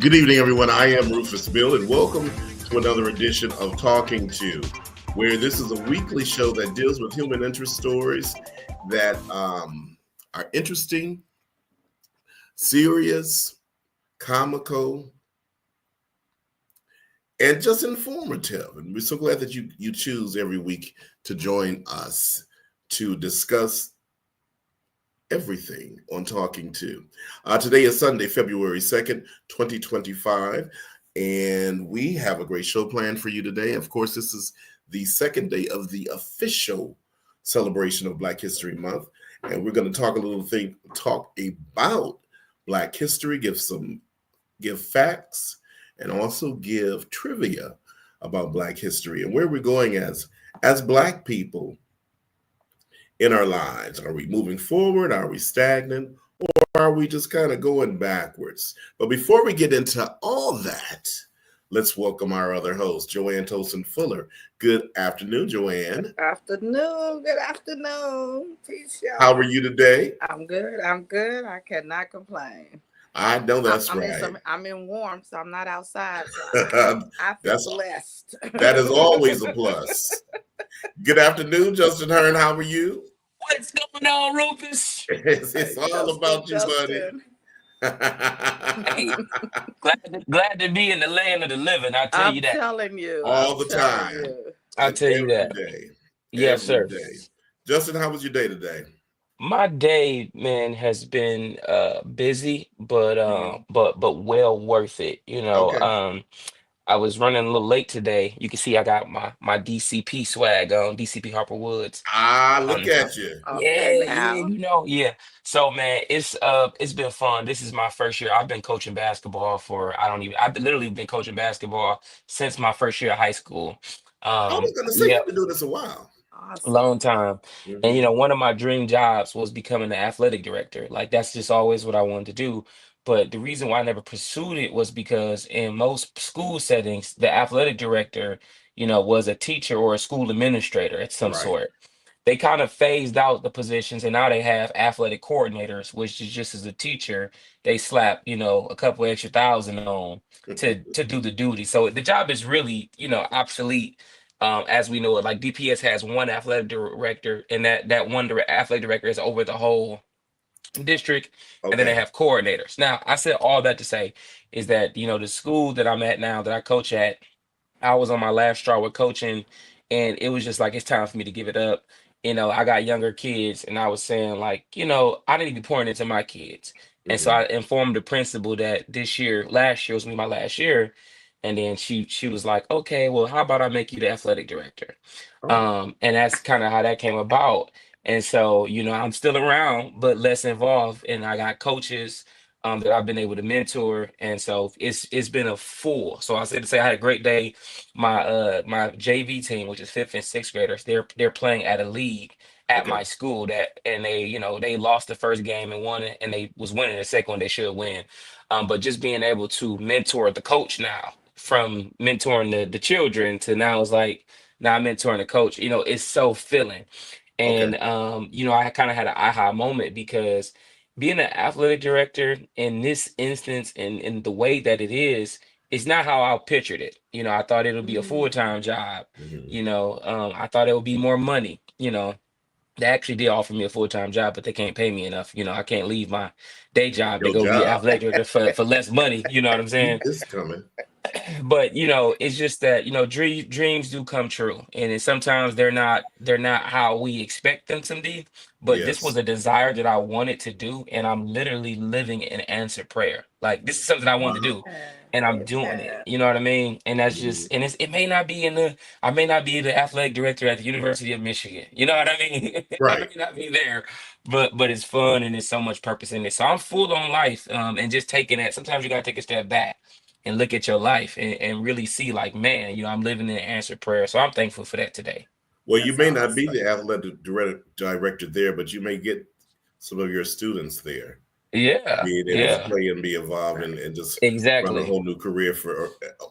Good evening, everyone. I am Rufus Bill, and welcome to another edition of Talking To, where this is a weekly show that deals with human interest stories that are interesting, serious, comical, and just informative. And we're so glad that you choose every week to join us to discuss everything on Talking To. Today is Sunday, February 2nd, 2025, and we have a great show planned for you today. Of course, this is the second day of the official celebration of Black History Month, and we're going to talk about Black history, give facts, and also give trivia about Black history and where we're going as Black people in our lives. Are we moving forward? Are we stagnant? Or are we just kind of going backwards? But before we get into all that, let's welcome our other host, Joanne Tosin Fuller. Good afternoon, Joanne. Good afternoon. Peace, y'all. How are you today? I'm good. I cannot complain. I know that's right. I'm in warmth, so I'm not outside. So I feel blessed. That is always a plus. Good afternoon, Justin Hearn. How are you? What's going on, Rufus? It's all about you, buddy. Glad to be in the land of the living. I tell you that. I'm telling you. All the time. I tell you that. Yes, sir. Justin, how was your day today? My day, man, has been busy, but well worth it. You know, Okay. I was running a little late today. You can see I got my DCP swag on, DCP Harper Woods. Look at you. Yeah. So man, it's been fun. This is my first year. I've been coaching basketball I've literally been coaching basketball since my first year of high school. I was gonna say you've been doing this a while. Awesome. Long time. Mm-hmm. And one of my dream jobs was becoming the athletic director. Like that's just always what I wanted to do. But the reason why I never pursued it was because in most school settings, the athletic director, was a teacher or a school administrator at some sort. They kind of phased out the positions, and now they have athletic coordinators, which is just as a teacher, they slap, a couple extra thousand on to do the duty. So the job is really, obsolete. As we know it, like DPS has one athletic director, and that one athletic director is over the whole district, and then they have coordinators. Now, I said all that to say is that the school that I'm at now, that I coach at, I was on my last straw with coaching, and it was just like it's time for me to give it up. I got younger kids, and I was saying like, I need to be pouring into my kids. And so I informed the principal that last year was my last year. And then she was like, okay, well, how about I make you the athletic director? And that's kind of how that came about. And so, I'm still around, but less involved. And I got coaches that I've been able to mentor. And so it's been a full. So I said to say I had a great day. My JV team, which is 5th and 6th graders, they're playing at a league at my school and they lost the first game and won it, and they was winning the second one. They should win. But just being able to mentor the coach now, from mentoring the children to now it's like now I'm mentoring the coach, it's so filling. And I kind of had an aha moment because being an athletic director in this instance and in the way that it is, it's not how I pictured it. I thought it would be a full-time job. I thought it would be more money. They actually did offer me a full-time job, but they can't pay me enough. I can't leave my day job to go be athletic director for less money. You know what I'm saying? It's coming. But it's just that dreams do come true, and then sometimes they're not how we expect them to be. But this was a desire that I wanted to do, and I'm literally living an answered prayer. Like this is something I wanted to do, and I'm doing it. You know what I mean? And that's just and it may not be I may not be the athletic director at the University of Michigan. You know what I mean? Right. I may not be there, but it's fun and there's so much purpose in it. So I'm full on life, and just taking that. Sometimes you gotta take a step back and look at your life and really see like, man, I'm living in answered prayer. So I'm thankful for that today. Well, you may not be the athletic director there, but you may get some of your students there. Yeah. Being able to play and be involved and just run a whole new career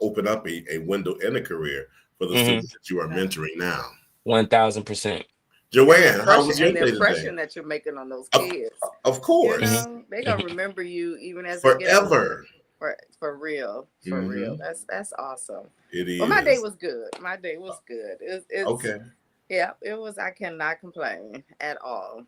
open up a window in a career for the students that you are mentoring now. 1000%. Joanne, how was your day today? The impression that you're making on those kids. Of course. They're going to remember you even as forever. For real. For real. That's awesome. It is. Well, my day was good. My day was good. It's okay. Yeah, it was. I cannot complain at all.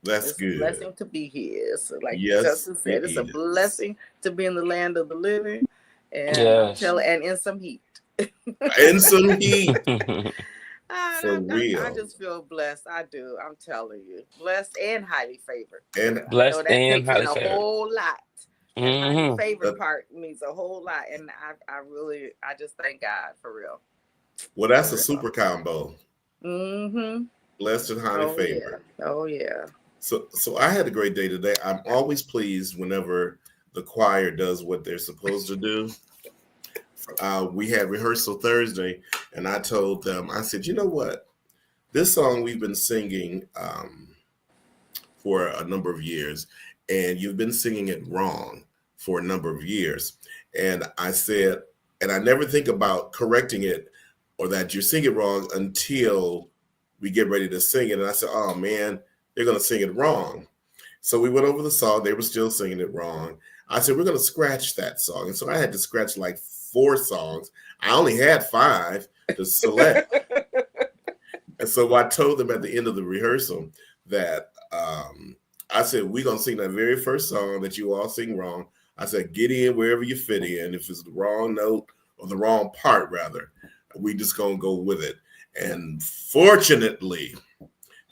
That's It's good. a blessing to be here. So like Yes, Justin said, it's a is. blessing to be in the land of the living, and Yes. and in some heat. And some heat. For real. I just feel blessed. I do. I'm telling you, blessed and highly favored. And Blessed So that and takes in highly a favored. whole lot. That highly Mhm. favored part means a whole lot, and I just thank God for real. well, that's a super combo. Mm-hmm. Blessed and highly favored. Yeah. Oh yeah. So I had a great day today. I'm always pleased whenever the choir does what they're supposed to do. We had rehearsal Thursday, and I told them, I said, you know what? This song we've been singing for a number of years, and you've been singing it wrong for a number of years. And I said, and I never think about correcting it or that you sing it wrong until we get ready to sing it. And I said, oh man, they're going to sing it wrong. So we went over the song. They were still singing it wrong. I said, we're going to scratch that song. And so I had to scratch like 4 songs. I only had 5 to select. And so I told them at the end of the rehearsal that I said, we're going to sing that very first song that you all sing wrong. I said, get in wherever you fit in. If it's the wrong note or the wrong part, rather, we just going to go with it. And fortunately,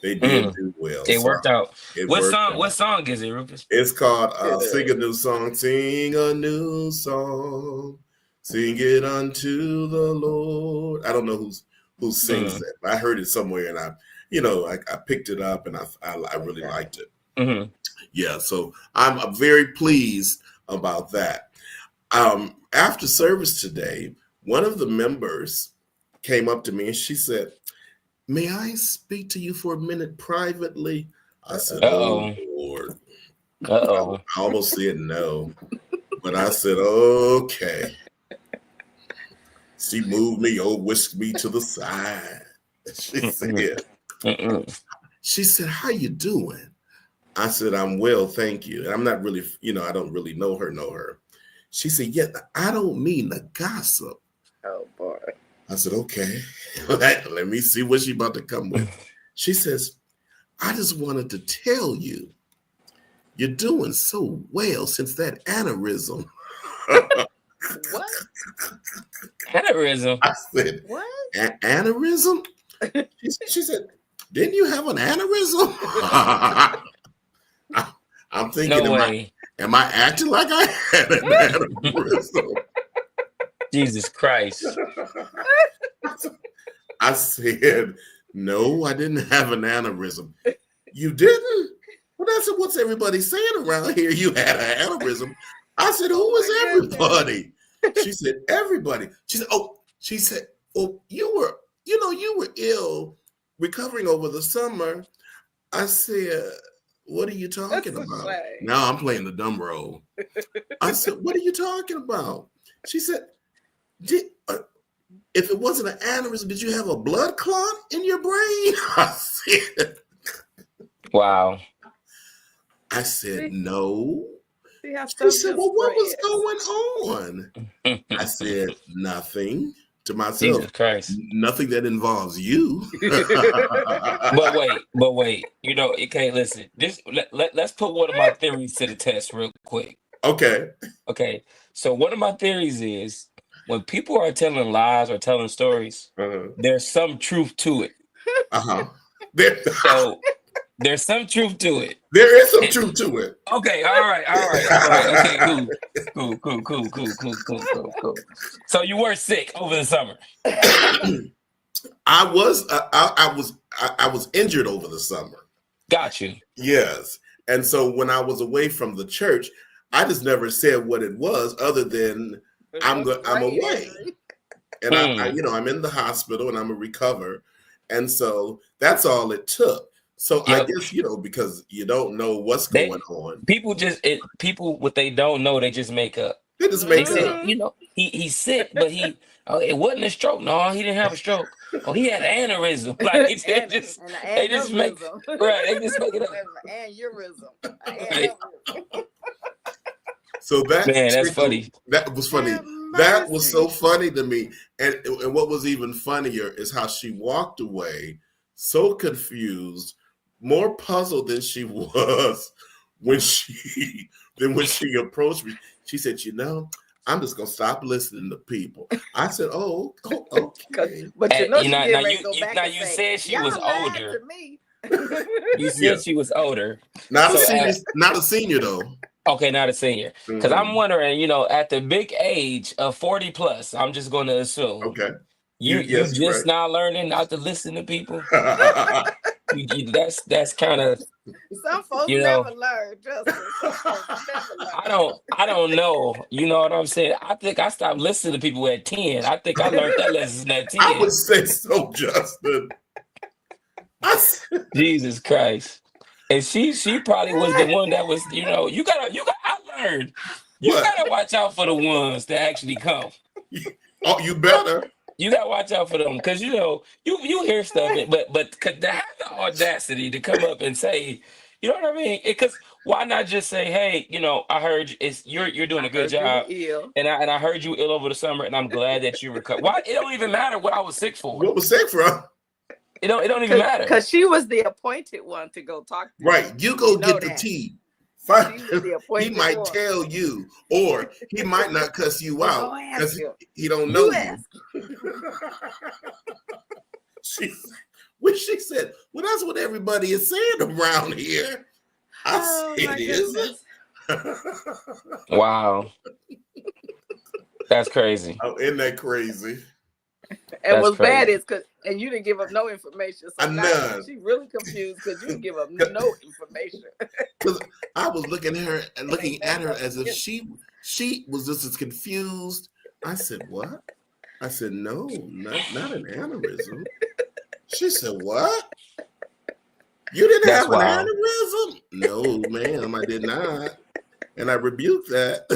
they did do well. It worked out. What out. song is it, Rufus? It's called Sing a New Song. Sing a new song. Sing it unto the Lord. I don't know who sings it. I heard it somewhere, and I picked it up, and I really liked it. Mm-hmm. Yeah, so I'm very pleased about that. After service today, one of the members came up to me and she said, may I speak to you for a minute privately? I said, oh, Lord. I almost said no, but I said, okay. She moved me, whisked me to the side. She said, how you doing? I said, I'm well, thank you. And I'm not really, I don't really know her. She said, yeah, I don't mean to gossip. Oh, boy. I said, okay, let me see what she's about to come with. She says, I just wanted to tell you, you're doing so well since that aneurysm. What? Aneurysm? I said, what? Aneurysm? She said, didn't you have an aneurysm? I'm thinking, no way. Am I acting like I had an aneurysm? Jesus Christ. I said, no, I didn't have an aneurysm. You didn't? Well, that's what's everybody saying around here. You had an aneurysm. I said, who was everybody? She said, everybody. She said, oh, you were ill, recovering over the summer. I said, what are you talking about? Now I'm playing the dumb role. I said, what are you talking about? She said, if it wasn't an aneurysm, did you have a blood clot in your brain? I said, wow. I said, no. She said, well, what was going on? I said, nothing. To myself, Jesus Christ. Nothing that involves you. But wait. Okay, listen. Let's put one of my theories to the test real quick. Okay. So one of my theories is when people are telling lies or telling stories, there's some truth to it. So there's some truth to it. There is some truth to it. Okay, all right. Okay, cool. So you were sick over the summer. I was injured over the summer. Got you. Yes. And so when I was away from the church, I just never said what it was other than I'm away. And I'm in the hospital and I'm a recover. And so that's all it took. So I guess, because you don't know what's going on. People, what they don't know, they just make up. They just make up. He's sick, but it wasn't a stroke. No, he didn't have a stroke. Oh, he had an aneurysm. Like they just make it up. An aneurysm. So that Man, that's tickled, funny. that was funny. Have That was so mercy. funny to me. And what was even funnier is how she walked away so confused, more puzzled than she was when she approached me. She said, I'm just gonna stop listening to people. I said, okay. But you know You she know, getting ready to go back and you say, said she y'all was lied older. to me. You said Yeah. she was older. Not So, not a senior though. okay, not a senior. Because I'm wondering, at the big age of 40 plus, I'm just going to assume Okay. you Yes, you're just right. now learning not to listen to people. That's kind of, Some folks never learn, Justin. Some folks never learn. I don't know. You know what I'm saying? I think I stopped listening to people at 10. I think I learned that lesson at I 10. would say so, Justin. Jesus Christ. And she probably was the one that was, you gotta I learned. You What? gotta watch out for the ones that actually come. Oh, you better. You gotta watch out for them because you hear stuff, but to have the audacity to come up and say, you know what I mean? Because why not just say, hey, I heard you're doing a good Heard you were job, ill. and I heard you ill over the summer, and I'm glad that you recovered. Why? It don't even matter what I was sick for. What was sick from? It don't even matter. Because she was the appointed one to go talk to Right. You go get the that. tea. He might one. tell you, or he might not cuss you out because he don't know you. She said, well, that's what everybody is saying around here. I said, is it? Wow. That's crazy. Oh, isn't that crazy? And what's bad is and you didn't give up no information. So none. She really confused because you didn't give up no information. Because I was looking at her as if she was just as confused. I said, what? I said, no, not an aneurysm. She said, what? You didn't have an aneurysm? No, ma'am, I did not. And I rebuked that.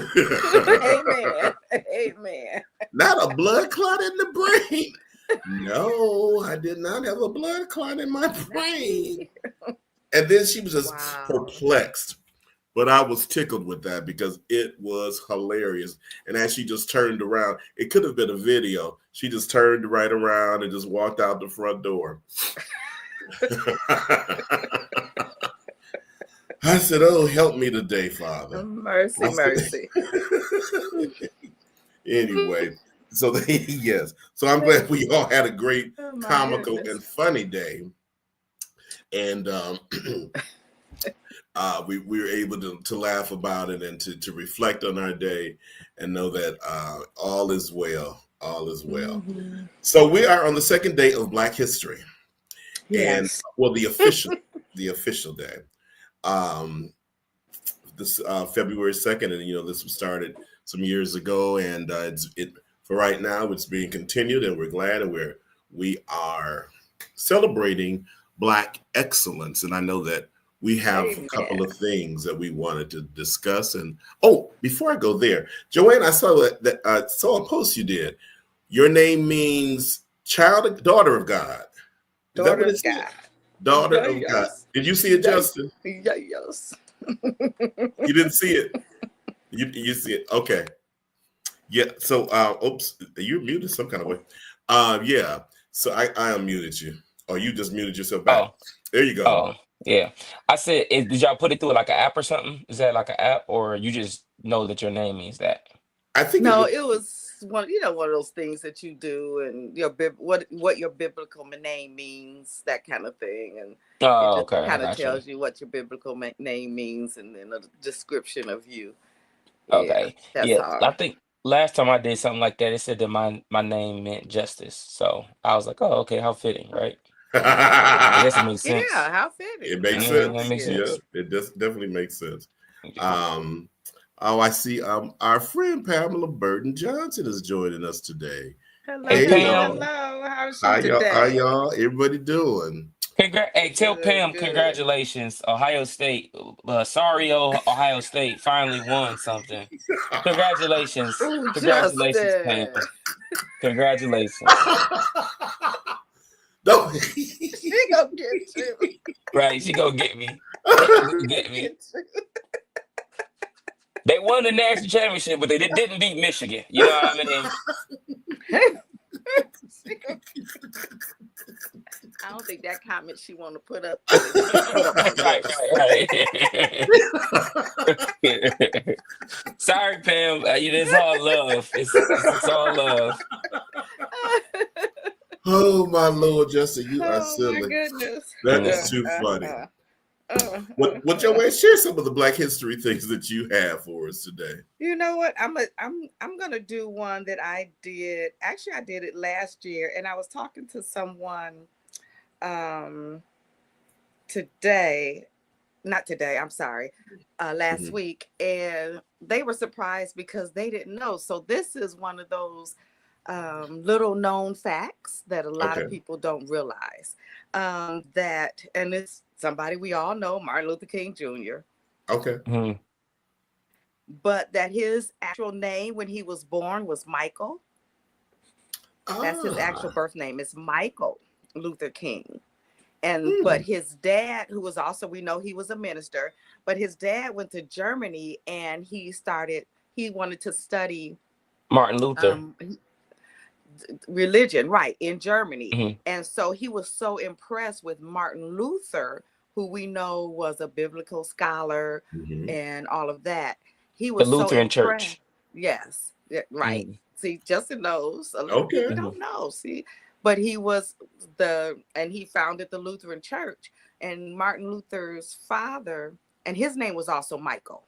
Amen. Not a blood clot in the brain. No, I did not have a blood clot in my brain. And then she was just perplexed. But I was tickled with that because it was hilarious. And as she just turned around, it could have been a video. She just turned right around and just walked out the front door. I said, oh, help me today, Father. Mercy. Anyway, so yes. So I'm glad we all had a great comical and funny day. And we were able to laugh about it and to reflect on our day and know that all is well. All is well. Mm-hmm. So we are on the second day of Black History. Yes. And the official day. This February 2nd, and this was started some years ago, and for right now it's being continued, and we're glad, and we are celebrating Black excellence. And I know that we have a couple of things that we wanted to discuss. And before I go there, Joanne, I saw that saw a post you did. Your name means daughter of God. Is that what it says? Daughter of God. Did you see it, Justin? Yes. You didn't see it. You see it. Okay. Yeah. So, oops, you're muted some kind of way. Yeah. So I unmuted you. Or you just muted yourself back. Oh. There you go. Oh, yeah. I said, did y'all put it through like an app or something? Is that like an app, or you just know that your name means that? I think it was one of those things that you do, and what your biblical name means, that kind of thing, and it just kind of tells you what your biblical name means, and then a description of you. Okay, I think last time I did something like that, it said that my name meant justice, so I was like, oh, okay, how fitting, right? I guess it makes sense. Yeah, how fitting. It makes sense. That makes sense. Yeah, it definitely makes sense. I see our friend Pamela Burton Johnson is joining us today. Hello, hey, Pam. Hello. How's she today? How y'all? Everybody doing? Tell Pam congratulations, Ohio State. Sorry, Ohio State finally won something. Congratulations. Congratulations, Pam. Congratulations. No. She gonna get you. Right, she gonna get me. Get me. They won the national championship, but they didn't beat Michigan. You know what I mean? I don't think that comment she want to put up. Right. Sorry, Pam. It's all love. It's all love. Oh my Lord, Justin, you are silly. Oh my goodness. That is too funny. What your way? Share some of the Black history things that you have for us today. You know what? I'm gonna do one that I did. Actually, I did it last year, and I was talking to someone today. Not today, I'm sorry, last week, and they were surprised because they didn't know. So this is one of those little known facts that a lot of people don't realize. That, and it's somebody we all know, Martin Luther King Jr. Okay. Mm-hmm. But that his actual name when he was born was Michael. That's his actual birth name, is Michael Luther King. And but his dad, who was also, we know he was a minister, but his dad went to Germany and he wanted to study Martin Luther religion, right, in Germany. And so he was so impressed with Martin Luther, who we know was a biblical scholar and all of that. He was the Lutheran so Church. Yes, right. See, Justin knows. A lot of people don't know. See, but he was and he founded the Lutheran Church. And Martin Luther's father, and his name was also Michael.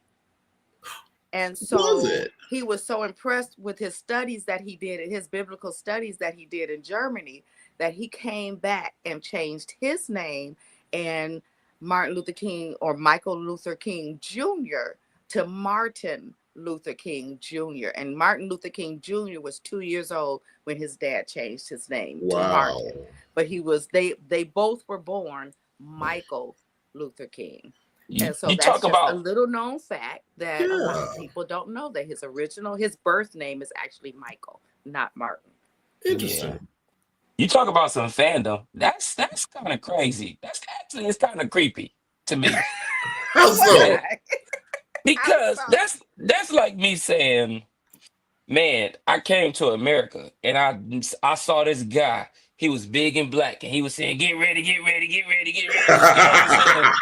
And so he was so impressed with his studies that he did, his biblical studies that he did in Germany, that he came back and changed his name and Martin Luther King, or Michael Luther King Jr., to Martin Luther King Jr. And Martin Luther King Jr. was 2 years old when his dad changed his name to Martin. But they both were born Michael Luther King. And so that's just a little known fact that a lot of people don't know, that his birth name is actually Michael, not Martin. Interesting. Yeah. You talk about some fandom. That's kind of crazy. It's kind of creepy to me. How so? Because that's like me saying, man, I came to America and I saw this guy. He was big and black, and he was saying, "Get ready, get ready, get ready, get ready." You know what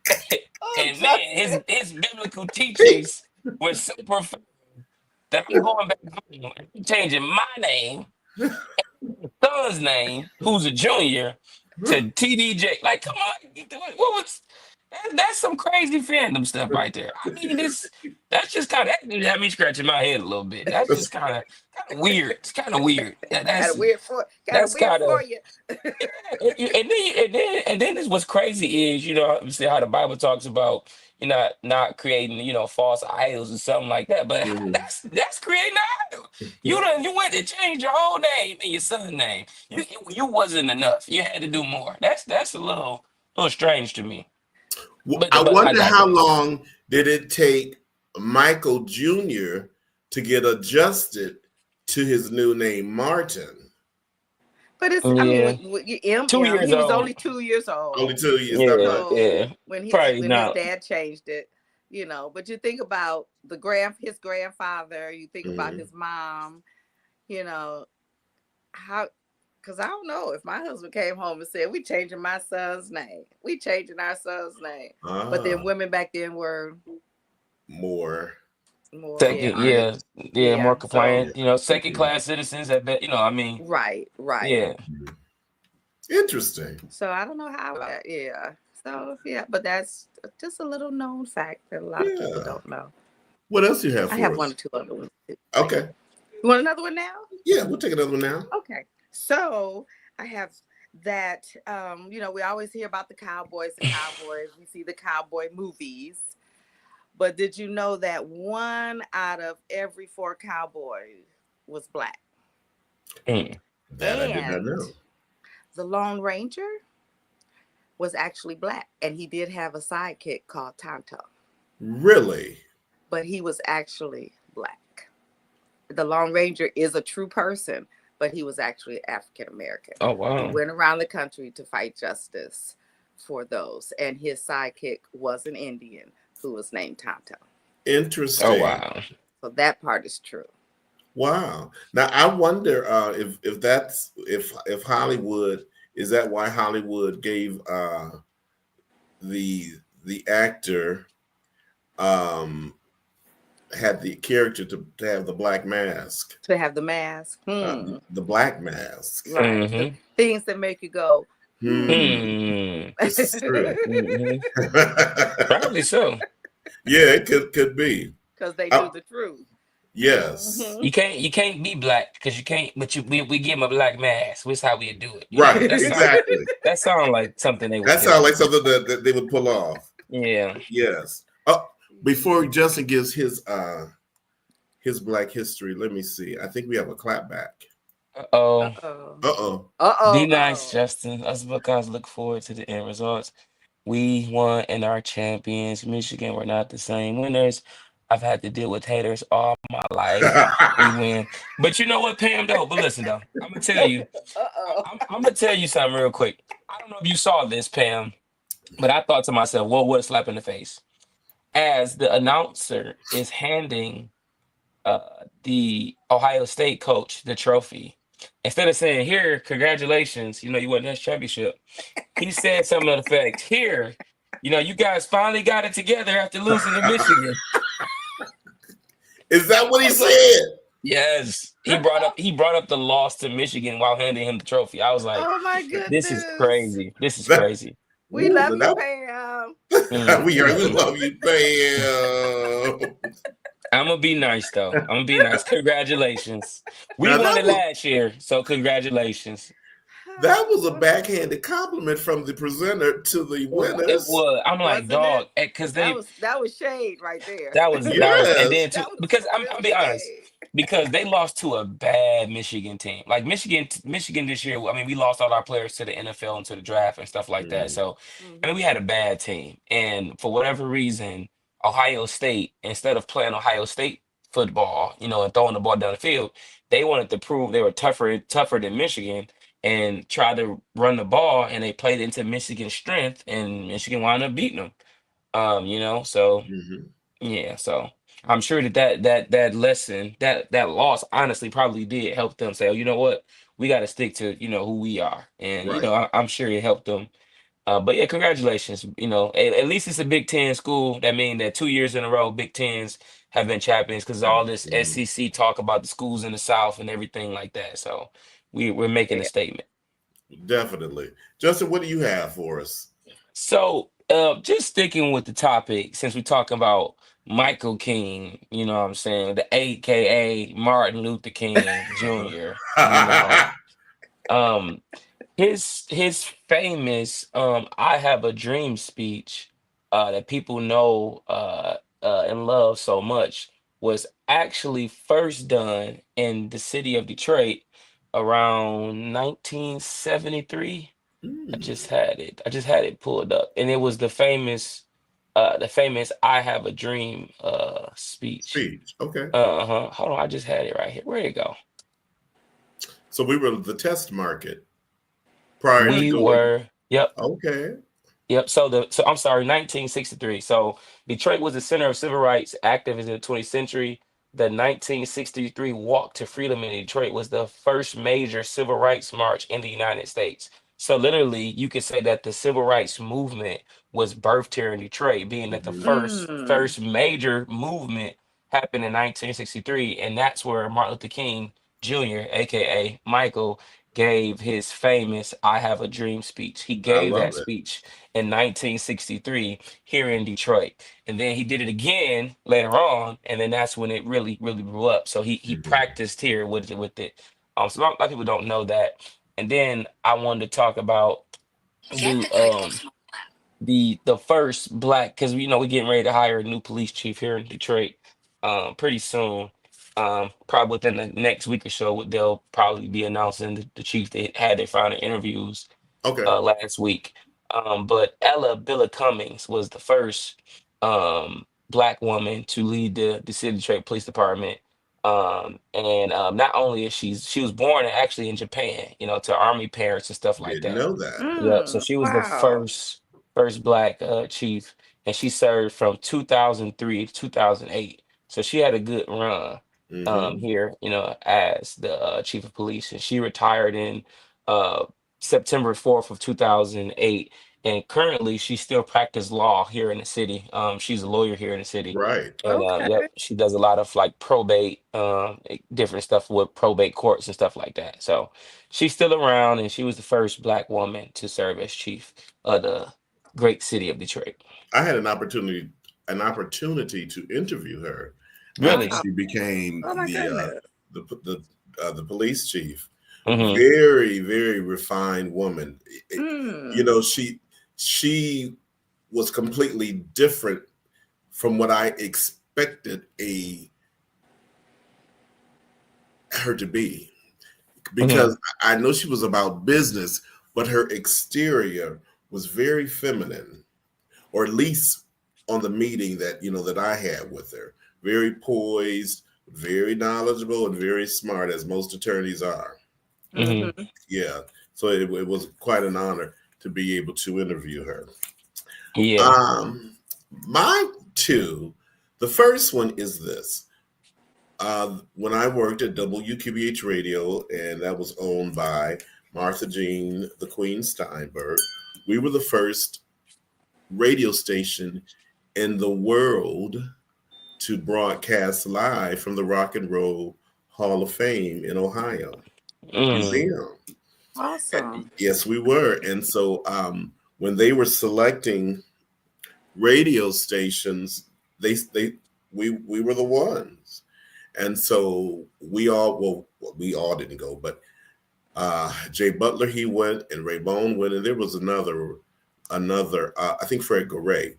I'm saying? And man, his biblical teachings were so profound that I'm going back home and I'm changing my name, son's name, who's a junior, to TDJ. Like, come on, what was? That's some crazy fandom stuff right there. I mean, that's just kind of had me scratching my head a little bit. That's just kind of weird. It's kind of weird. That's weird for you. And then what's crazy is, see how the Bible talks about not creating false idols or something like that. But that's creating an idol. You went to change your whole name and your son's name. You wasn't enough. You had to do more. That's a little strange to me. I wonder how long did it take Michael Jr. to get adjusted to his new name, Martin? But it's, I mean, he was only 2 years old. Only 2 years. When his dad changed it, but you think about his grandfather, you think about his mom, because I don't know if my husband came home and said, "We changing my son's name. We changing our son's name." But then women back then were more more compliant. Second class citizens. I bet. Right. Yeah. Interesting. So I don't know how. So but that's just a little known fact that a lot of people don't know. What else do you have? I have 1 or 2 other ones. Okay. You want another one now? Yeah, we'll take another one now. Okay. So I have that, we always hear about the cowboys. We see the cowboy movies. But did you know that 1 out of every 4 cowboys was black? That I did not know. The Lone Ranger was actually black. And he did have a sidekick called Tonto. Really? But he was actually black. The Lone Ranger is a true person, but he was actually African American. Oh, wow. He went around the country to fight justice for those. And his sidekick was an Indian who was named Tonto. Interesting. Oh wow. So that part is true. Wow. Now I wonder if Hollywood, is that why Hollywood gave the actor had the character to have the black mask. To have the mask. The black mask. Right. Mm-hmm. The things that make you go, This is true. Probably so. Yeah, it could be. Because they knew the truth. Yes. You can't be black because you can't, but we give them a black mask. That's how we do it. Right. Exactly. That sounds like something they would That sounds like something that they would pull off. Yeah. Yes. Before Justin gives his Black history, let me see. I think we have a clap back. Be nice, Justin. Us Buckeyes look forward to the end results. We won and are champions. Michigan were not the same winners. I've had to deal with haters all my life. We win. But you know what, Pam, though? But listen, though. I'm going to tell you. I'm going to tell you something real quick. I don't know if you saw this, Pam, but I thought to myself, well, what a slap in the face. As the announcer is handing the Ohio State coach the trophy, instead of saying, here, congratulations, you won this championship, he said something to the effect, here, you guys finally got it together after losing to Michigan. Is that what he said? Yes. He brought up the loss to Michigan while handing him the trophy. I was like, oh my goodness. This is crazy. This is crazy. We love you, Pam. We love you, Pam. I'm going to be nice, though. I'm going to be nice. Congratulations. We won it last year, so congratulations. That was a backhanded compliment from the presenter to the winners. It was. I'm like, dog, because that was shade right there. That was, and then too, because I'll be honest, because they lost to a bad Michigan team. Like Michigan this year. I mean, we lost all our players to the NFL and to the draft and stuff like that. So, I mean, we had a bad team, and for whatever reason, Ohio State, instead of playing Ohio State football, and throwing the ball down the field, they wanted to prove they were tougher than Michigan and try to run the ball, and they played into Michigan's strength, and Michigan wound up beating them. So yeah, so I'm sure that lesson, that loss, honestly, probably did help them say, oh, you know what, we got to stick to who we are, and I'm sure it helped them. But yeah, congratulations. At least it's a Big Ten school. That means that 2 years in a row, Big Tens have been champions because all this SEC talk about the schools in the South and everything like that. So we're making a statement. Definitely. Justin, what do you have for us? So just sticking with the topic, since we're talking about Michael King, you know what I'm saying, the AKA Martin Luther King Jr. His famous I Have a Dream speech that people know and love so much was actually first done in the city of Detroit around 1973. I just had it pulled up, and it was the famous I Have a Dream speech. Okay. Hold on, I just had it right here. Where'd it go? So we were the test market. Yep. Okay. Yep. So I'm sorry, 1963. So Detroit was the center of civil rights activism in the 20th century. The 1963 Walk to Freedom in Detroit was the first major civil rights march in the United States. So literally, you could say that the civil rights movement was birthed here in Detroit, being that the first major movement happened in 1963, and that's where Martin Luther King Jr., aka Michael, gave his famous I Have a Dream speech. He gave that speech in 1963 here in Detroit. And then he did it again later on, and then that's when it really, really blew up. So he practiced here with it. So a lot of people don't know that. And then I wanted to talk about the first black, because we're getting ready to hire a new police chief here in Detroit pretty soon. Probably within the next week or so, they'll probably be announcing the chief. They had their final interviews last week. But Ella Billa Cummings was the first black woman to lead the City of Detroit Police Department. And not only is she was born actually in Japan, to Army parents and stuff like that. Didn't know that. Yeah, so she was the first black chief and she served from 2003 to 2008. So she had a good run here, as the chief of police, and she retired in uh, September 4th of 2008. And currently, she still practices law here in the city. She's a lawyer here in the city, Right. and Okay. yep, she does a lot of like probate, different stuff with probate courts and stuff like that. So she's still around, and she was the first Black woman to serve as chief of the great city of Detroit. I had an opportunity to interview her after Really? she became Oh my goodness. the police chief. Mm-hmm. Very, very refined woman. Mm. She was completely different from what I expected her to be, because I know she was about business, but her exterior was very feminine, or at least on the meeting that I had with her. Very poised, very knowledgeable, and very smart, as most attorneys are. Mm-hmm. Yeah. So it was quite an honor to be able to interview her. Yeah. My two, the first one is this. When I worked at WQBH Radio, and that was owned by Martha Jean, the Queen Steinberg, we were the first radio station in the world to broadcast live from the Rock and Roll Hall of Fame in Ohio Museum. Awesome. Yes, we were. And so when they were selecting radio stations, we were the ones. And so we all didn't go, but Jay Butler, he went, and Ray Bone went, and there was another I think Fred Garay,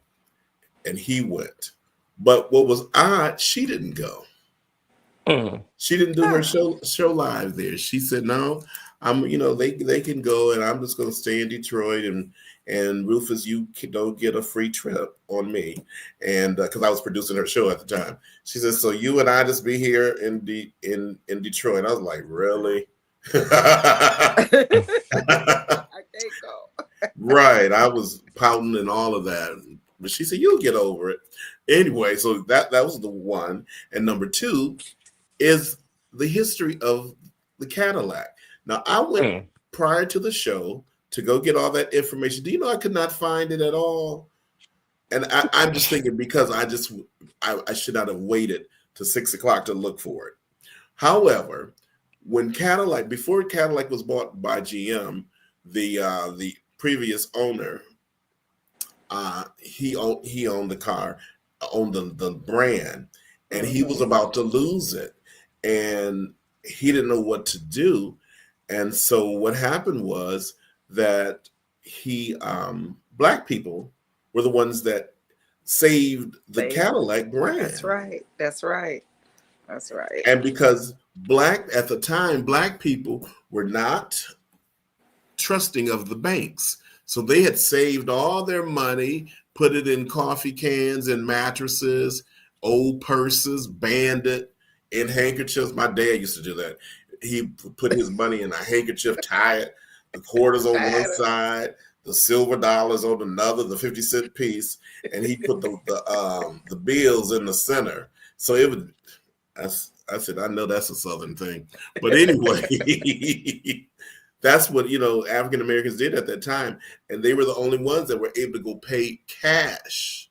and he went. But what was odd, she didn't go. She didn't do her show live there. She said, no, they can go, and I'm just going to stay in Detroit, and Rufus, you don't get a free trip on me. And because I was producing her show at the time, she said, so you and I just be here in Detroit. I was like, really? I can't go. Right. I was pouting and all of that. But she said, you'll get over it. Anyway, so that was the one. And number two is the history of the Cadillac. Now, I went prior to the show to go get all that information. Do you know I could not find it at all? And I'm just thinking, because I should not have waited to 6 o'clock to look for it. However, before Cadillac was bought by GM, the previous owner, he owned the car, owned the brand, and he was about to lose it, and he didn't know what to do. And so what happened was that Black people were the ones that saved the Cadillac brand. That's right. And because at the time, Black people were not trusting of the banks. So they had saved all their money, put it in coffee cans and mattresses, old purses, bandit, in handkerchiefs. My dad used to do that. He put his money in a handkerchief, tie it, the quarters on one side, the silver dollars on another, the 50-cent piece, and he put the bills in the center. So it would. I said, I know that's a Southern thing, but anyway, that's what African Americans did at that time, and they were the only ones that were able to go pay cash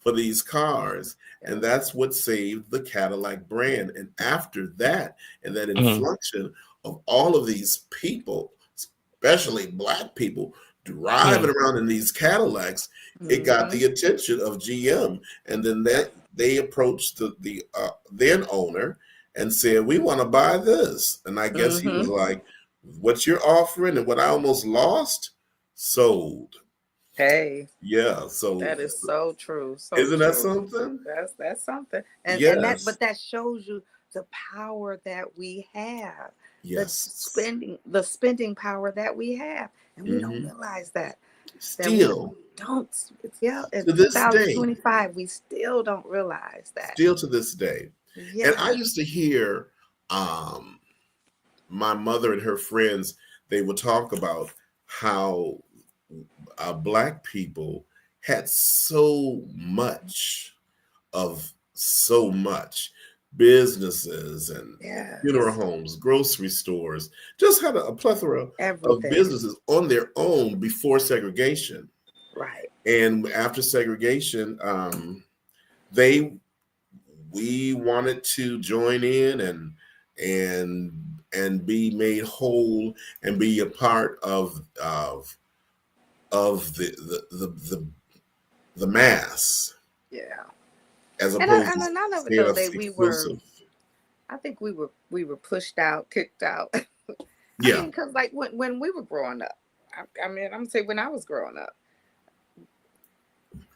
for these cars, and that's what saved the Cadillac brand. And after that, and that inflection of all of these people, especially Black people, driving around in these Cadillacs, it got the attention of GM, and then they approached the then owner and said, we want to buy this. And I guess he was like, what you're offering and what I almost lost, sold. Hey. Yeah. So that is so true. Isn't that something? That's something. And but that shows you the power that we have. Yes. The spending power that we have. And we don't realize that. Still. Don't. Yeah. In to this 2025, we still don't realize that. Still to this day. Yeah. And I used to hear my mother and her friends, they would talk about how Black people had so much of so much. Businesses and funeral homes, grocery stores, just had a plethora of businesses on their own before segregation. Right. And after segregation, we wanted to join in and be made whole and be a part of the mass. Yeah. As opposed to none of it though, I think we were pushed out, kicked out. I mean, because like when we were growing up, I mean, I'm gonna say when I was growing up,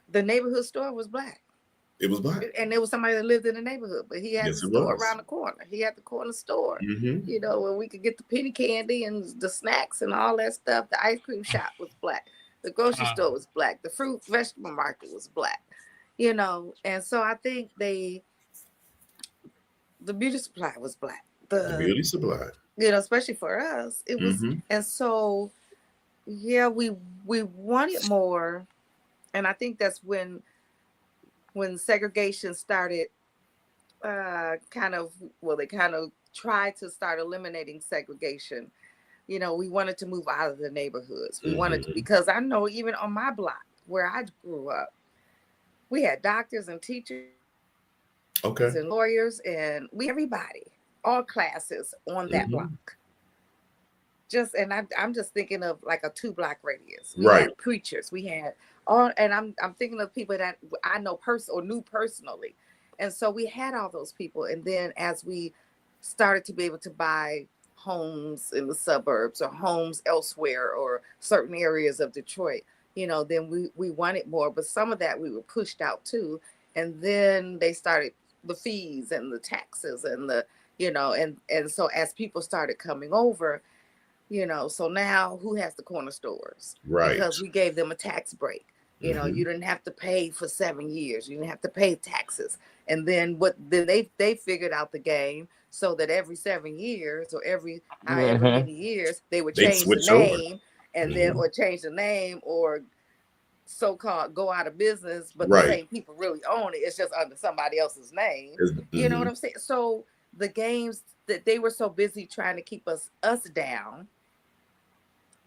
the neighborhood store was black. It was black. And there was somebody that lived in the neighborhood, but he had a store around the corner. He had the corner store, you know, where we could get the penny candy and the snacks and all that stuff. The ice cream shop was black. The grocery store was black. The fruit vegetable market was black, you know. And so I think the beauty supply was black. The beauty supply. You know, especially for us, it was. And so, yeah, we wanted more. And I think that's when segregation started, they kind of tried to start eliminating segregation. You know, we wanted to move out of the neighborhoods. We wanted to, because I know even on my block where I grew up, we had doctors and teachers and lawyers, and everybody, all classes on that block. And I'm just thinking of like a 2-block radius. We had preachers, we had all, and I'm thinking of people that I know or knew personally. And so we had all those people. And then as we started to be able to buy homes in the suburbs or homes elsewhere or certain areas of Detroit, you know, then we wanted more, but some of that we were pushed out too. And then they started the fees and the taxes and the, you know, and so as people started coming over, you know, so now who has the corner stores? Right. Because we gave them a tax break. You know, you didn't have to pay for 7 years. You didn't have to pay taxes. And then they figured out the game so that every 7 years or every however many years, they would change the name and then or change the name or so-called go out of business, but the same people really own it. It's just under somebody else's name. You know what I'm saying? So the games that they were so busy trying to keep us down.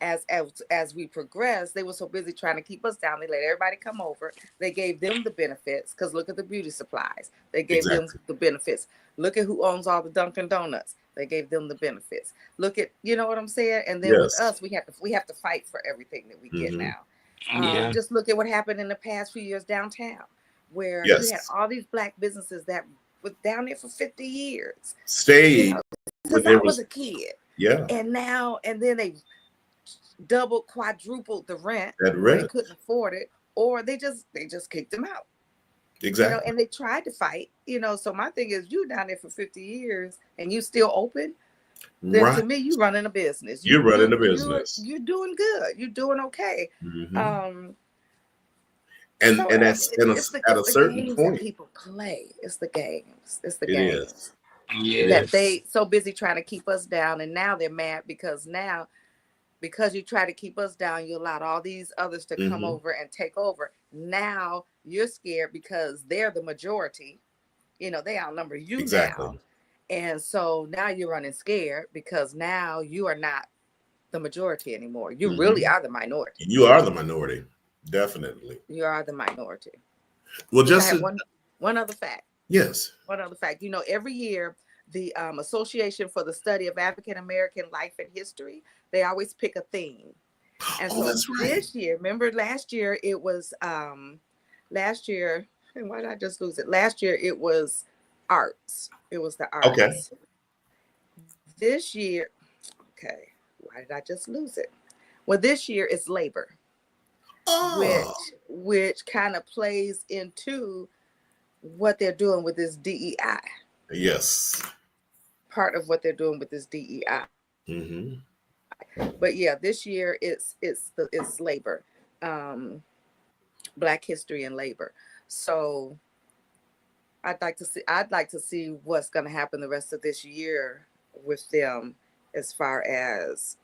As we progressed, they were so busy trying to keep us down. They let everybody come over. They gave them the benefits, because look at the beauty supplies. They gave them the benefits. Look at who owns all the Dunkin' Donuts. They gave them the benefits. Look at, you know what I'm saying? And then with us, we have to fight for everything that we get now. Just look at what happened in the past few years downtown, where you had all these black businesses that were down there for 50 years. Stayed. You know, since I was a kid. Yeah. And then they doubled, quadrupled the rent. That rent. They couldn't afford it, or they just kicked them out. Exactly. You know, and they tried to fight. You know, so my thing is, you down there for 50 years and you still open. Then to me, you running a business. You're running a business. You're doing good. You're doing okay. And that's at a certain point. People play. It's the games. It's the games. That they so busy trying to keep us down, and now they're mad because you try to keep us down, you allowed all these others to come over and take over. Now you're scared because they're the majority. You know, they outnumber you now. And so now you're running scared because now you are not the majority anymore. You really are the minority. You are the minority. Definitely. You are the minority. Well, just one other fact. Yes. One other fact. You know, every year, the Association for the Study of African American Life and History, they always pick a theme. And so this year, remember last year it was and why did I just lose it? Last year it was arts. It was the arts. Okay. This year, why did I just lose it? Well, this year it's labor. Which kind of plays into what they're doing with this DEI. Yes. Part of what they're doing with this DEI. But yeah, this year it's labor, Black history and labor. So I'd like to see what's going to happen the rest of this year with them, as far as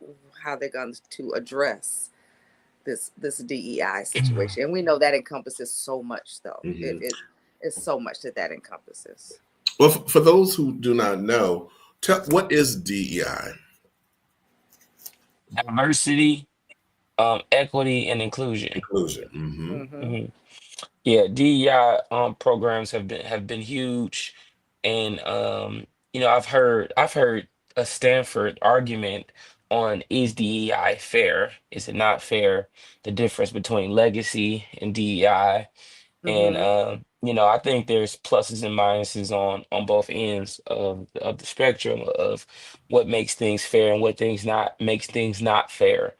how they're going to address this DEI situation, and we know that encompasses so much, though. Mm-hmm. It's so much that encompasses. Well, for those who do not know, what is DEI? Diversity, equity, and inclusion. Inclusion. Mm-hmm. Mm-hmm. Yeah, DEI programs have been huge, and I've heard a Stanford argument on, is DEI fair? Is it not fair? The difference between legacy and DEI, and I think there's pluses and minuses on both ends of the spectrum of what makes things fair and what things not makes things not fair.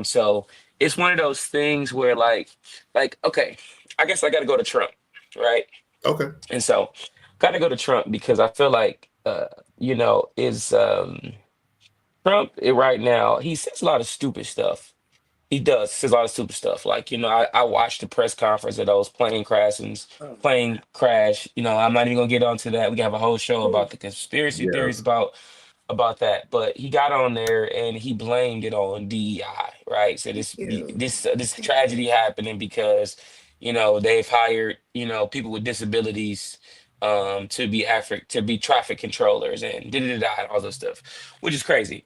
So it's one of those things where okay, I guess I got to go to Trump, right? Okay. And so got to go to Trump because I feel like is Trump right now, he says a lot of stupid stuff. He does. Says a lot of stupid stuff. Like, I watched the press conference of those plane crash. I'm not even gonna get onto that. We can have a whole show about the conspiracy theories about that. But he got on there and he blamed it on DEI, right? So this tragedy happening because, they've hired, people with disabilities to be traffic controllers and and all those stuff, which is crazy.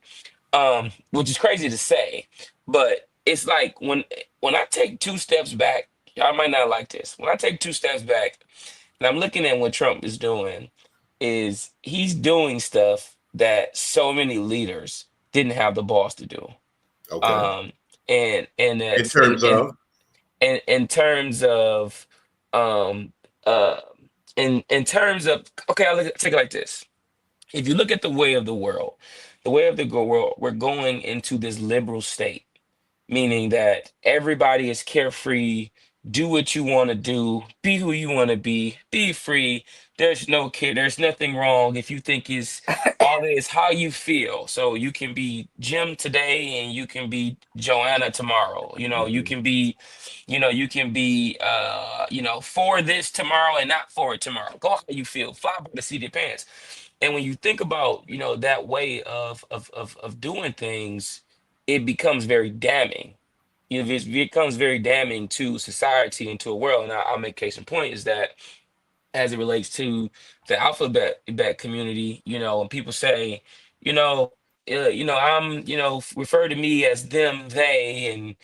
Which is crazy to say, but it's like when I take two steps back, y'all might not like this. When I take two steps back and I'm looking at what Trump is doing, is he's doing stuff that so many leaders didn't have the balls to do. Okay. And In terms of in terms of um uh in terms of, okay, I'll take it like this. If you look at the way of the world, we're going into this liberal state, meaning that everybody is carefree, do what you want to do, be who you want to be free. There's no kid, there's nothing wrong if you think is all it is how you feel. So you can be Jim today and you can be Joanna tomorrow. You can be, for this tomorrow and not for it tomorrow. Go how you feel, fly by the seat of your pants. And when you think about, that way of doing things, it becomes very damning. It becomes very damning to society and to a world. And I'll make case in point is that as it relates to the alphabet community, when people say, you know, I'm, refer to me as them, they, and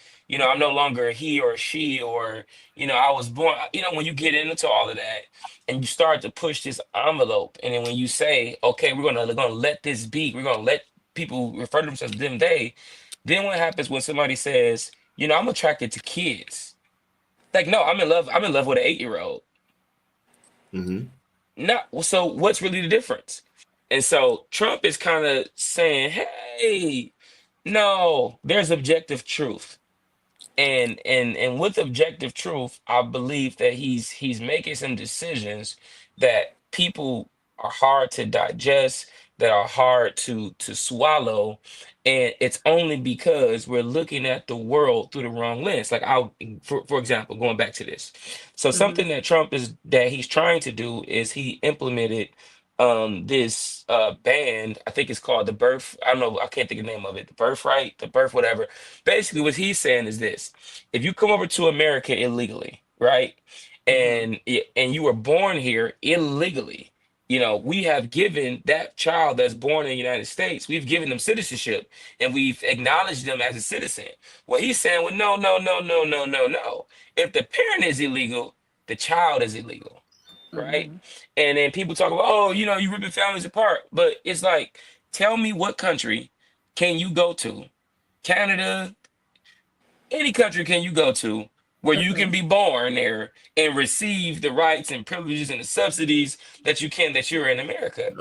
I'm no longer a he or she, or I was born. When you get into all of that, and you start to push this envelope, and then when you say, okay, we're gonna let this be, we're gonna let people refer to themselves them, they, then what happens when somebody says, I'm attracted to kids? Like, no, I'm in love. I'm in love with an 8-year-old. Mm-hmm. Not so. What's really the difference? And so Trump is kind of saying, "Hey, no, there's objective truth." And with objective truth, I believe that he's making some decisions that people are hard to digest, that are hard to swallow, and it's only because we're looking at the world through the wrong lens. Like, for example, going back to this, so something that he's trying to do is he implemented this band. I think it's called the birth. I don't know. I can't think of the name of it. The birthright, the birth, whatever. Basically, what he's saying is this: if you come over to America illegally, right, and you were born here illegally, we have given that child that's born in the United States, we've given them citizenship and we've acknowledged them as a citizen. Well, he's saying, well, no, no, no, no, no, no, no. If the parent is illegal, the child is illegal, right? And then people talk about, oh, you ripping families apart. But it's like, tell me, what country can you go to? Canada, any country can you go to where you can be born there and receive the rights and privileges and the subsidies that you're in America.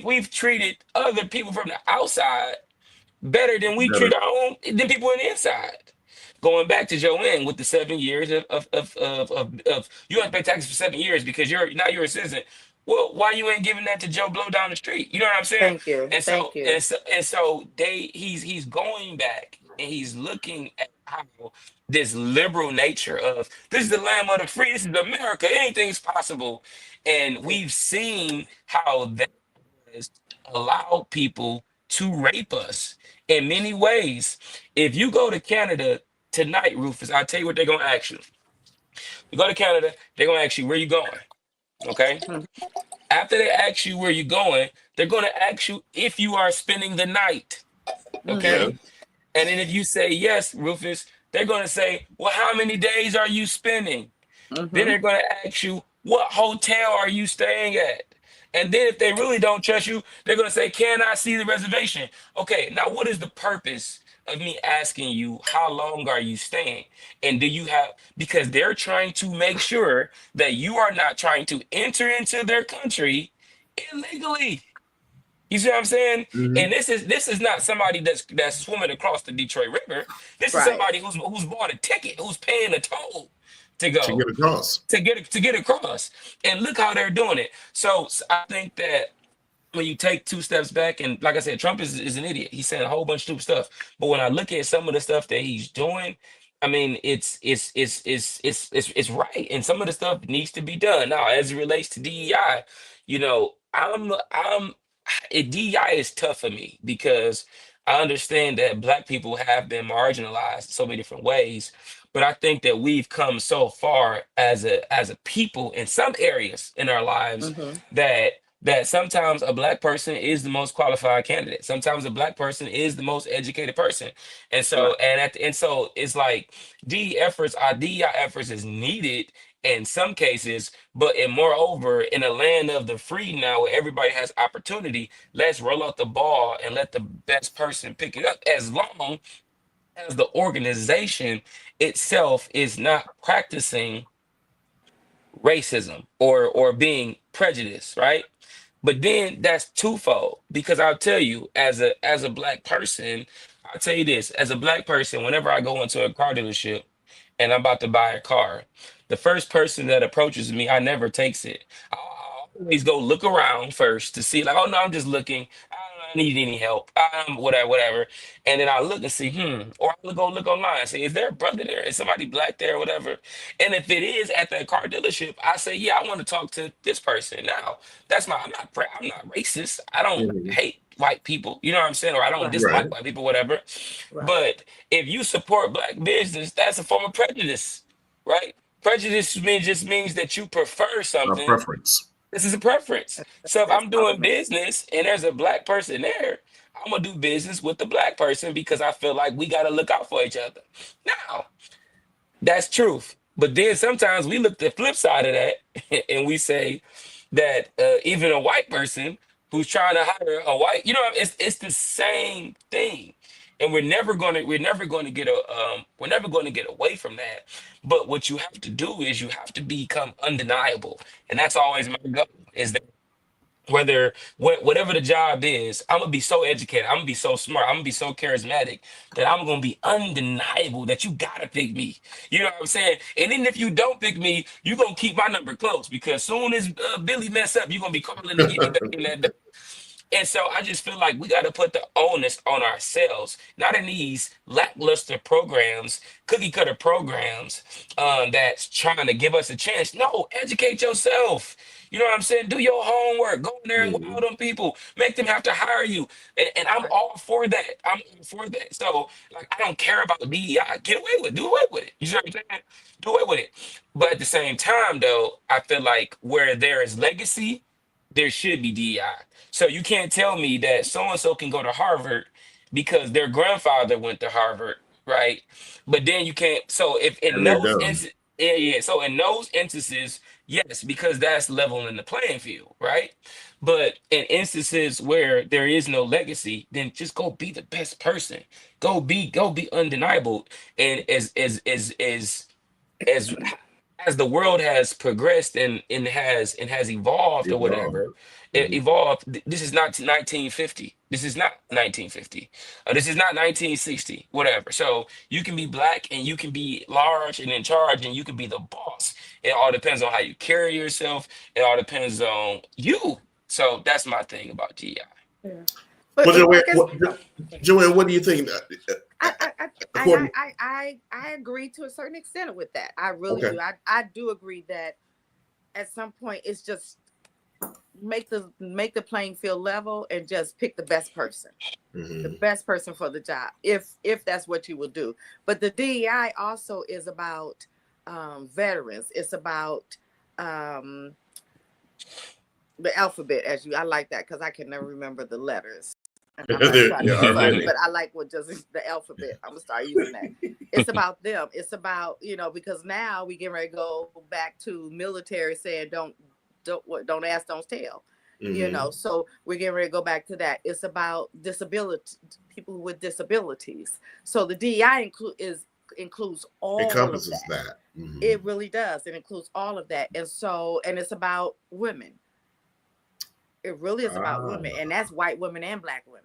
We've treated other people from the outside better than we treat than people on the inside. Going back to Joanne with the 7 years of you have to pay taxes for 7 years because you're a citizen. Well, why you ain't giving that to Joe Blow down the street? You know what I'm saying? Thank you. And Thank so you. he's going back and he's looking at how this liberal nature of, this is the land of the free, this is America, anything's possible. And we've seen how that has allowed people to rape us in many ways. If you go to Canada tonight, Rufus, I'll tell you what they're gonna ask you. You go to Canada, they're gonna ask you where you going. Okay. After they ask you where you're going, they're gonna ask you if you are spending the night. Okay. Yeah. And then if you say yes, Rufus, they're gonna say, well, how many days are you spending? Then they're going to ask you, what hotel are you staying at? And then if they really don't trust you, they're going to say, can I see the reservation? Okay, now what is the purpose of me asking you, how long are you staying? And do you have, because they're trying to make sure that you are not trying to enter into their country illegally. You see what I'm saying? Mm-hmm. And this is not somebody that's swimming across the Detroit River. This is somebody who's bought a ticket, who's paying a toll to go to get across. To get across. And look how they're doing it. So I think that when you take two steps back, and like I said, Trump is an idiot. He's saying a whole bunch of stupid stuff. But when I look at some of the stuff that he's doing, I mean, it's right, and some of the stuff needs to be done. Now, as it relates to DEI, you know, DEI is tough for me because I understand that Black people have been marginalized in so many different ways, but I think that we've come so far as a people in some areas in our lives that sometimes a Black person is the most qualified candidate. Sometimes a Black person is the most educated person. And so so it's like DEI efforts is needed in some cases, but and moreover, in a land of the free now where everybody has opportunity, let's roll out the ball and let the best person pick it up, as long as the organization itself is not practicing racism or being prejudiced, right? But then that's twofold, because I'll tell you, as a Black person, I'll tell you this, as a Black person, whenever I go into a car dealership and I'm about to buy a car, the first person that approaches me, I never takes it. I always go look around first to see, like, oh no, I'm just looking. I don't need any help. Whatever. And then I look and see, or I'll go look online and say, is there a brother there? Is somebody Black there or whatever? And if it is at that car dealership, I say, yeah, I want to talk to this person. Now, I'm not racist. I don't hate white people, you know what I'm saying? Or I don't dislike white people, whatever. But if you support Black business, that's a form of prejudice, right? Prejudice just means that you prefer something. A preference. This is a preference. So if I'm doing business and there's a Black person there, I'm gonna do business with the Black person because I feel like we gotta look out for each other. Now, that's truth. But then sometimes we look at the flip side of that and we say that even a white person who's trying to hire a white, it's the same thing. And we're never going to get away from that. But what you have to do is you have to become undeniable. And that's always my goal, is that whatever the job is, I'm gonna be so educated, I'm gonna be so smart, I'm gonna be so charismatic that I'm gonna be undeniable that you gotta pick me. You know what I'm saying? And then if you don't pick me, you're gonna keep my number close, because soon as Billy mess up, you're gonna be calling to get me back in that. And so I just feel like we got to put the onus on ourselves, not in these lackluster programs, cookie cutter programs that's trying to give us a chance. No, educate yourself. You know what I'm saying? Do your homework. Go in there and wow them people. Make them have to hire you. And I'm all for that. I'm all for that. So, like, I don't care about DEI. Get away with it. Do away with it. You know what I'm saying? Do away with it. But at the same time, though, I feel like where there is legacy, there should be DEI. So you can't tell me that so-and-so can go to Harvard because their grandfather went to Harvard, right? But then you can't. So if in so in those instances, yes, because that's leveling the playing field, right? But in instances where there is no legacy, then just go be the best person. Go be undeniable. And as the world has progressed and has evolved or whatever, it evolved. This is not 1950. This is not 1950. This is not 1960. Whatever. So you can be Black and you can be large and in charge and you can be the boss. It all depends on how you carry yourself. It all depends on you. So that's my thing about GI. Yeah. Joanne, what do you think? I agree to a certain extent with that. I really do. I do agree that at some point it's just make the playing field level and just pick the best person. The best person for the job, if that's what you will do. But the DEI also is about veterans. It's about the alphabet, I like that because I can never remember the letters. And I'm not trying to be funny, but I like what just the alphabet. I'm gonna start using that. It's about them. It's about, because now we get ready to go back to military saying don't ask, don't tell. So we're getting ready to go back to that. It's about people with disabilities. So the DEI includes all encompasses of that. Mm-hmm. It really does. It includes all of that. And it's about women. It really is about women, and that's white women and Black women.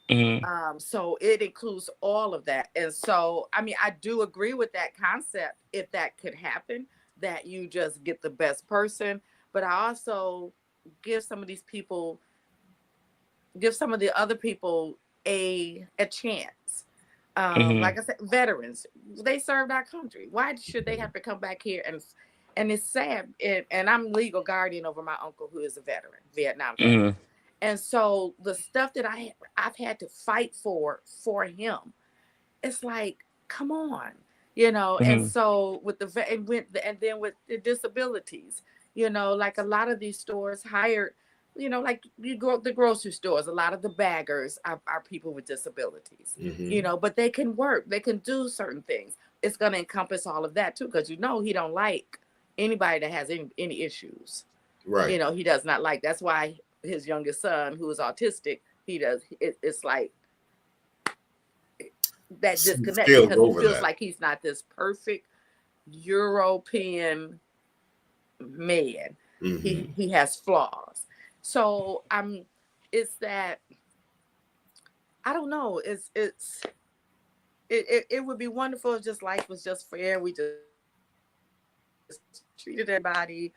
Mm-hmm. So it includes all of that. And so, I do agree with that concept, if that could happen, that you just get the best person. But I also give some of the other people a chance. Like I said, veterans, they served our country. Why should they have to come back here? And it's sad. And I'm legal guardian over my uncle, who is a veteran, Vietnam veteran. And so the stuff that I've had to fight for him, it's like, come on, And so with and then with the disabilities, like a lot of these stores hired, like the grocery stores, a lot of the baggers are people with disabilities, but they can work, they can do certain things. It's going to encompass all of that too, because he don't like anybody that has any issues. Right. He does not like. That's why his youngest son, who is autistic, it's like that disconnect, because he feels like he's not this perfect European man. He has flaws. So it's that, I don't know, it would be wonderful if just life was just fair. We just treated everybody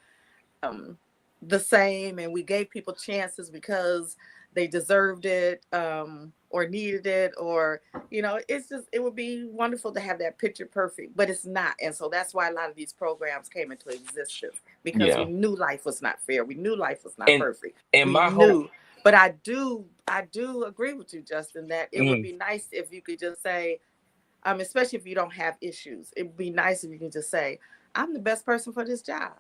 the same, and we gave people chances because they deserved it, or needed it, or it would be wonderful to have that picture perfect, but it's not. And so that's why a lot of these programs came into existence, because we knew life was not fair. We knew life was not perfect. And but I do agree with you, Justin, that it would be nice if you could just say, especially if you don't have issues, it would be nice if you can just say, I'm the best person for this job.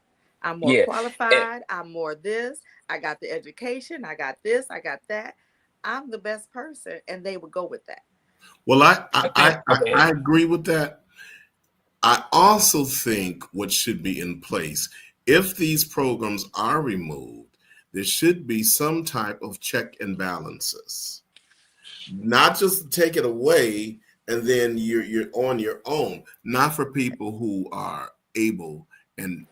I'm more qualified. I'm more this. I got the education. I got this. I got that. I'm the best person. And they would go with that. Well, I agree with that. I also think what should be in place, if these programs are removed, there should be some type of check and balances. Not just take it away and then you're on your own. Not for people who are able and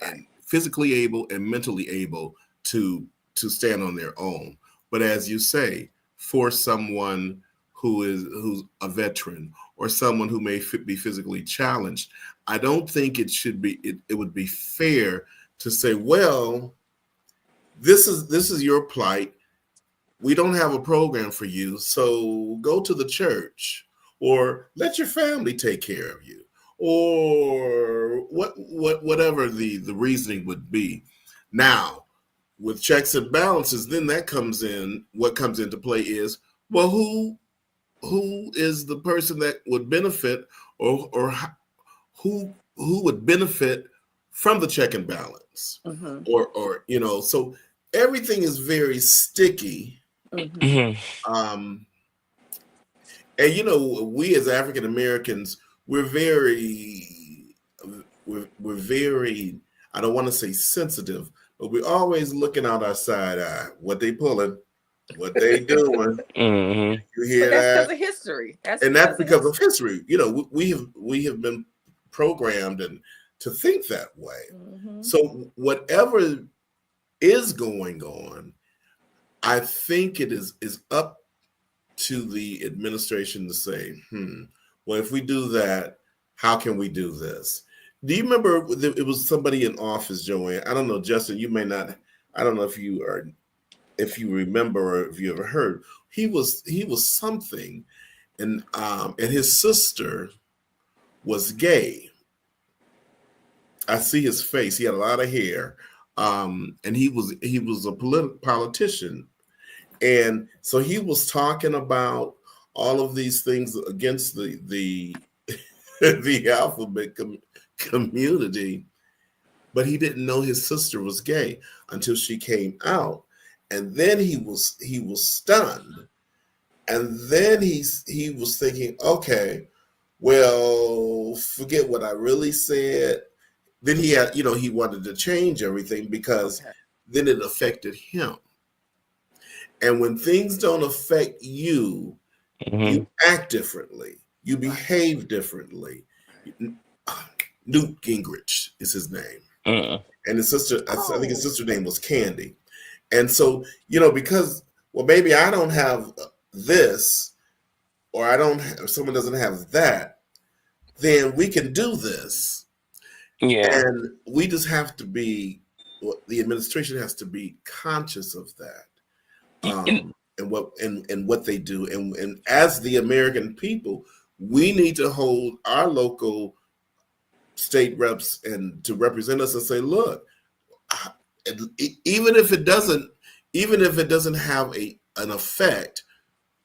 physically able and mentally able to stand on their own. But as you say, for someone who's a veteran or someone who may be physically challenged, I don't think it should be, it would be fair to say, well, this is your plight. We don't have a program for you, so go to the church, or let your family take care of you, or whatever the reasoning would be. Now, with checks and balances, then that comes in. What comes into play is, well, who is the person that would benefit, or who would benefit from the check and balance, or so everything is very sticky. And we as African Americans, we're very, I don't want to say sensitive, but we're always looking out our side eye. What they pulling, what they doing. You hear that's that? Because of history. That's because of history. We have been programmed and to think that way. So whatever is going on, I think it is up to the administration to say, well, if we do that, how can we do this? Do you remember it was somebody in office, Joanne? I don't know, Justin, you may not. I don't know if you remember or if you ever heard. He was something, and his sister was gay. I see his face. He had a lot of hair. and he was a politician, and so he was talking about all of these things against the the alphabet community, but he didn't know his sister was gay until she came out, and then he was stunned, and then he was thinking, okay, well, forget what I really said. Then he had, he wanted to change everything because then it affected him. And when things don't affect you, you act differently. You behave differently. Newt Gingrich is his name. And his sister, I think his sister's name was Candy. And so, because, well, maybe I don't have this, or someone doesn't have that, then we can do this. Yeah. And we just have to be, the administration has to be conscious of that. And what they do. And as the American people, we need to hold our local state reps and to represent us and say, look, even if it doesn't have an effect,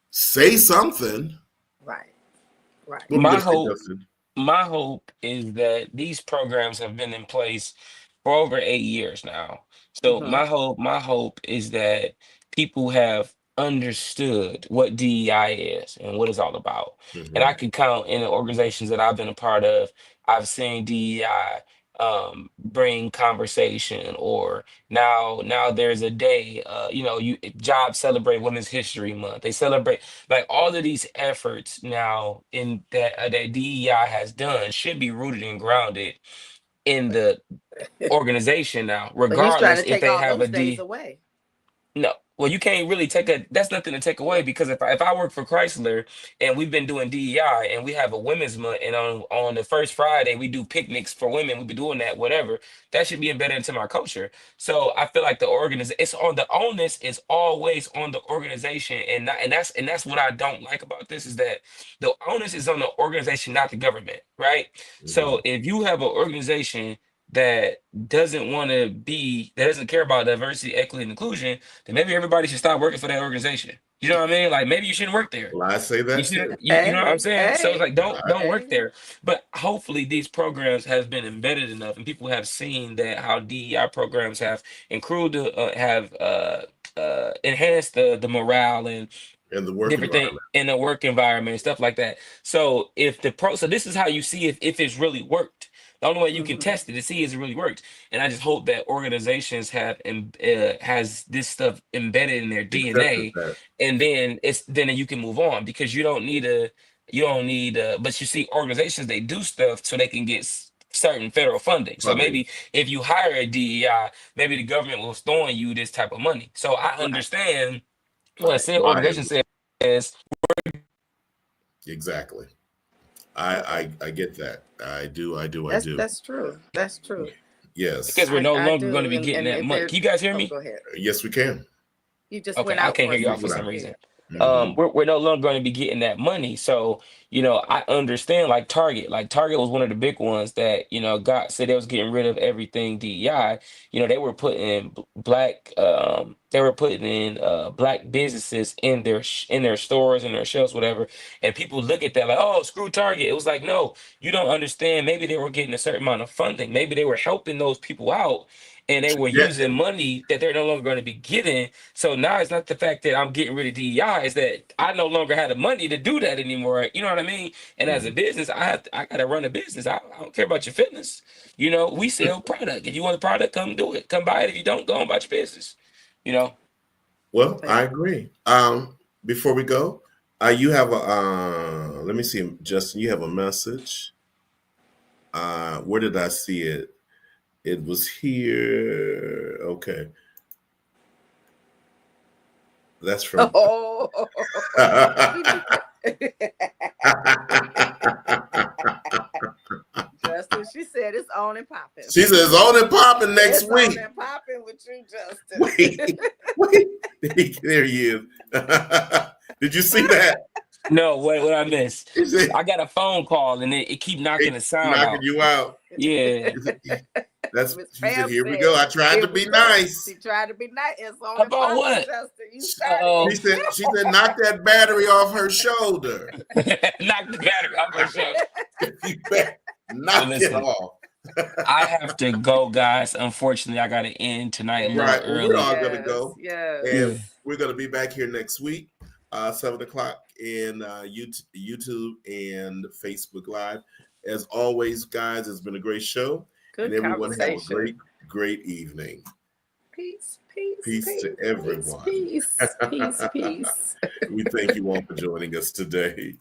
say something. Right. My hope is that these programs have been in place for over 8 years now. So my hope is that people have understood what DEI is and what it's all about. And I can count in the organizations that I've been a part of, I've seen DEI bring conversation, or now there's a day, jobs celebrate Women's History Month. They celebrate, like, all of these efforts now in that DEI has done should be rooted and grounded in the organization now, regardless if they have a D. Away. No, well, you can't really that's nothing to take away, because if I work for Chrysler and we've been doing DEI and we have a women's month, and on the first Friday we do picnics for women, we've been doing that, whatever, that should be embedded into my culture. So I feel like the onus is always on the organization, and that's what I don't like about this, is that the onus is on the organization, not the government, right? So if you have an organization that doesn't care about diversity, equity, and inclusion, then maybe everybody should stop working for that organization. You know what I mean? Like, maybe you shouldn't work there. Well, I say that too. You know what I'm saying? So it's like, don't work there. But hopefully these programs have been embedded enough, and people have seen that how DEI programs have enhanced the morale and the work different thing in the work environment and stuff like that. So so this is how you see if it's really worked. The only way you can test it to see if it really works. And I just hope that organizations have has this stuff embedded in their DNA, and then you can move on, because you don't need but you see organizations, they do stuff so they can get certain federal funding. So maybe if you hire a DEI, maybe the government was throwing you this type of money. So I understand what said organization says. Exactly. I get that. I do. That's true. Yes. Because we're no longer going to be getting that money. Can you guys hear me? Go ahead. Yes, we can. You just went out. I can't hear you for some reason. We're no longer going to be getting that money. So, I understand, like Target was one of the big ones that, said they was getting rid of everything DEI. They were putting black businesses in their stores and their shelves, whatever. And people look at that like, oh, screw Target. It was like, no, you don't understand. Maybe they were getting a certain amount of funding. Maybe they were helping those people out, and they were using money that they're no longer going to be getting. So now it's not the fact that I'm getting rid of DEI, it's that I no longer have the money to do that anymore. You know what I mean? And as a business, I got to run a business. I don't care about your fitness. We sell product. If you want the product, come do it. Come buy it. If you don't, go on about your business. Well, I agree. Before we go, you have let me see, Justin, you have a message. Where did I see it? It was here. Okay. That's from. Oh. Justin, she said it's on and popping. She said it's on and popping next week. On and popping with you, Justin. Wait. There he is. Did you see that? No, what I missed? I got a phone call and it keep knocking the sound knocking you out. Yeah. That's Miss she Pam said, here we said, go. I tried to be nice. She tried to be nice. It's on About what? Justin. You started. She said, knock that battery off her shoulder. Knock the battery off her shoulder. You better knock it off. I have to go, guys. Unfortunately, I got to end tonight a little early. We're all going to go. Yes. And we're going to be back here next week, 7 o'clock in YouTube and Facebook Live. As always, guys, it's been a great show. Good and everyone have a great evening. Peace to everyone. Peace. We thank you all for joining us today.